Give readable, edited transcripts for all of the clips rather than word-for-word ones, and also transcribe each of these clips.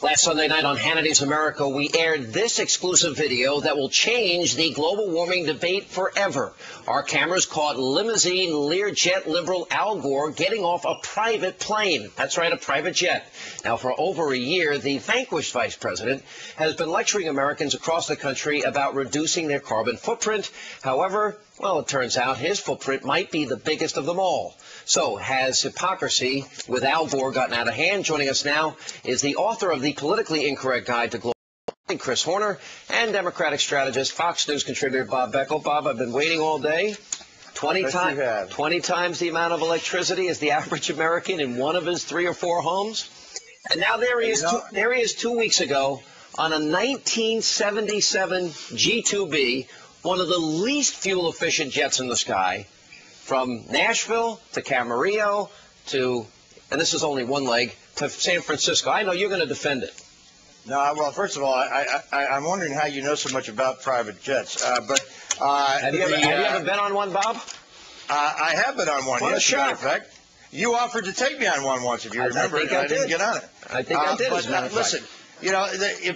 Last Sunday night on Hannity's America, we aired this exclusive video that will change the global warming debate forever. Our cameras caught limousine Learjet liberal Al Gore getting off a private plane. That's right, a private jet. Now, for over a year, the vanquished vice president has been lecturing Americans across the country about reducing their carbon footprint. However, well, it turns out his footprint might be the biggest of them all. So, has hypocrisy with Al Gore gotten out of hand? Joining us now is the author of The Politically Incorrect Guide to Global Warming, Chris Horner, and Democratic strategist, Fox News contributor Bob Beckel. Bob, I've been waiting all day. 20 times the amount of electricity as the average American in one of his 3 or 4 homes. And now there he is 2 weeks ago on a 1977 G2B, one of the least fuel-efficient jets in the sky, from Nashville to Camarillo to, and this is only one leg, to San Francisco. I know you're going to defend it. No, well, first of all, I'm wondering how you know so much about private jets. Have you ever been on one, Bob? I have been on one, What yes, a as a matter of shock. fact. You offered to take me on one once, if you remember. I didn't get on it. I think I did, as a matter of fact. Listen, you know,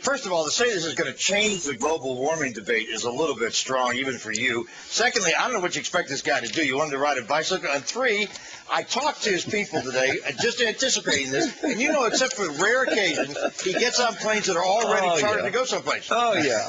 first of all, to say this is going to change the global warming debate is a little bit strong, even for you. Secondly, I don't know what you expect this guy to do. You want him to ride a bicycle? And 3, I talked to his people today, just anticipating this, and you know, except for rare occasions, he gets on planes that are already chartered to go someplace. Oh, yeah.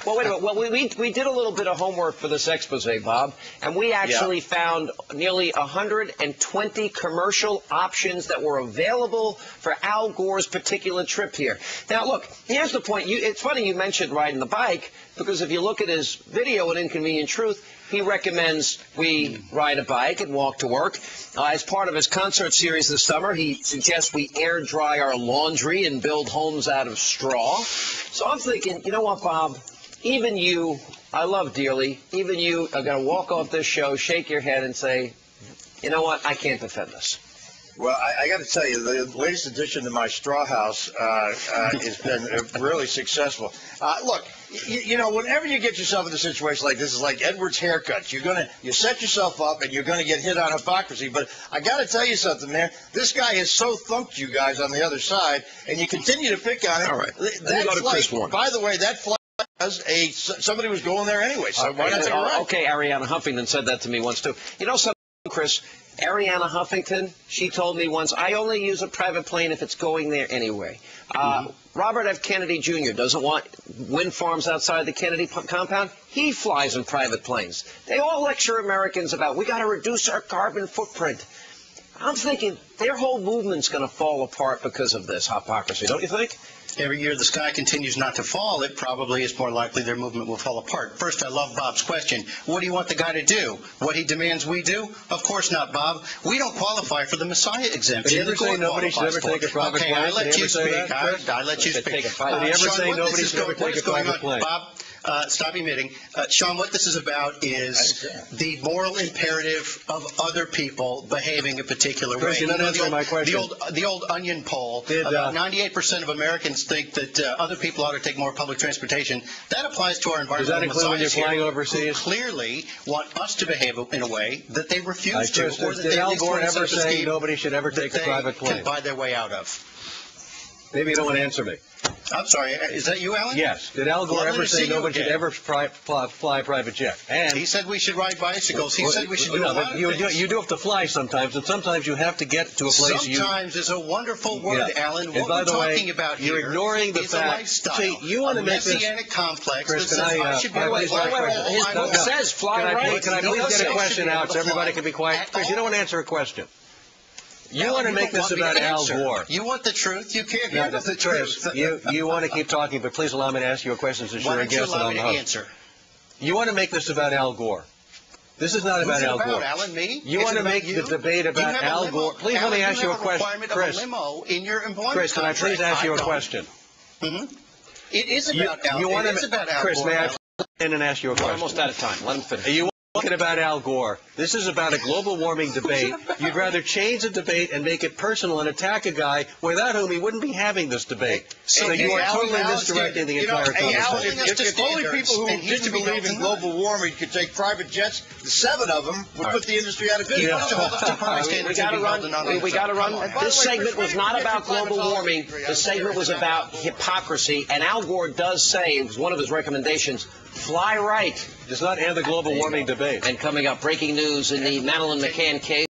Well, wait a minute. Well, we did a little bit of homework for this expose, Bob, and we actually found nearly 120 commercial options that were available for Al Gore's particular trip here. Now, look, here's the point. It's funny you mentioned riding the bike, because if you look at his video, An Inconvenient Truth, he recommends we ride a bike and walk to work. As part of his concert series this summer, he suggests we air dry our laundry and build homes out of straw. So I'm thinking, you know what, Bob? Even you, I love dearly, even you are going to walk off this show, shake your head and say, you know what, I can't defend this. Well, I got to tell you, the latest addition to my straw house has been really successful. Look, you know, whenever you get yourself in a situation like this, it's like Edward's haircuts. You set yourself up, and you're going to get hit on hypocrisy. But I got to tell you something, man. This guy has so thumped you guys on the other side, and you continue to pick on him. All right. That go to flight, Chris Warner. by the way, that flight was somebody was going there anyway. So why not take a ride? Okay, Arianna Huffington said that to me once too. You know something, Chris? Arianna Huffington, she told me once, I only use a private plane if it's going there anyway. Robert F. Kennedy Jr. doesn't want wind farms outside the Kennedy compound. He flies in private planes. They all lecture Americans about, we got to reduce our carbon footprint. I'm thinking their whole movement's going to fall apart because of this hypocrisy, don't you think? Every year the sky continues not to fall, it probably is more likely their movement will fall apart. First, I love Bob's question. What do you want the guy to do? What he demands we do? Of course not, Bob. We don't qualify for the Messiah exemption. Did he ever say nobody should ever take a private plane? Okay, I let you speak. I let you speak. Did he ever say nobody should ever take a private plane? Bob, stop emitting. Sean, what this is about is the moral imperative of other people behaving a particular way. You're not answering my question. The old Onion poll, about 98% of Americans think that other people ought to take more public transportation. That applies to our environmental Does that include when you're flying overseas? Who clearly want us to behave in a way that they refuse to. Or that did they Al Gore set ever up a say scheme nobody should ever take a private plane? Can buy their way out of. Maybe you don't want to answer me. I'm sorry, is that you, Alan? Yes. Did Al Gore ever say nobody should ever fly a private jet? And he said we should ride bicycles. He said we should do a lot of things. You do have to fly sometimes, and sometimes you have to get to a place Sometimes is a wonderful word, Alan. And by What the we're way, talking about you're here ignoring the is fact. a lifestyle. See, you want to make this messianic complex Chris, that says I should be able to fly. His book says fly right. Can I please get a question out so everybody can be quiet? Chris, you don't want to answer a question. You want to make this about Al Gore. You want the truth? You can't handle the truth. You want to keep talking, but please allow me to ask you a question since you're a guest and I'm the host. Answer. You want to make this about Al Gore. This is not about Al Gore. Alan, me? You want to make the debate about Al Gore. Please let me ask you a question. Chris, can I please ask you a question? It is about Al Gore. Chris, may I in and ask you a question? We're almost out of time. Let him finish. talking about Al Gore. This is about a global warming debate. You'd rather change the debate and make it personal and attack a guy without whom he wouldn't be having this debate. So you are totally misdirecting the entire conversation. If only people who didn't believe in global warming could take private jets, the 7 of them would put the industry out of business. We got to run. This segment was not about global warming. The segment was about hypocrisy. And Al Gore does say, it was one of his recommendations, fly right. Does not end the global warming debate. And coming up, breaking news in the Madeleine McCann case.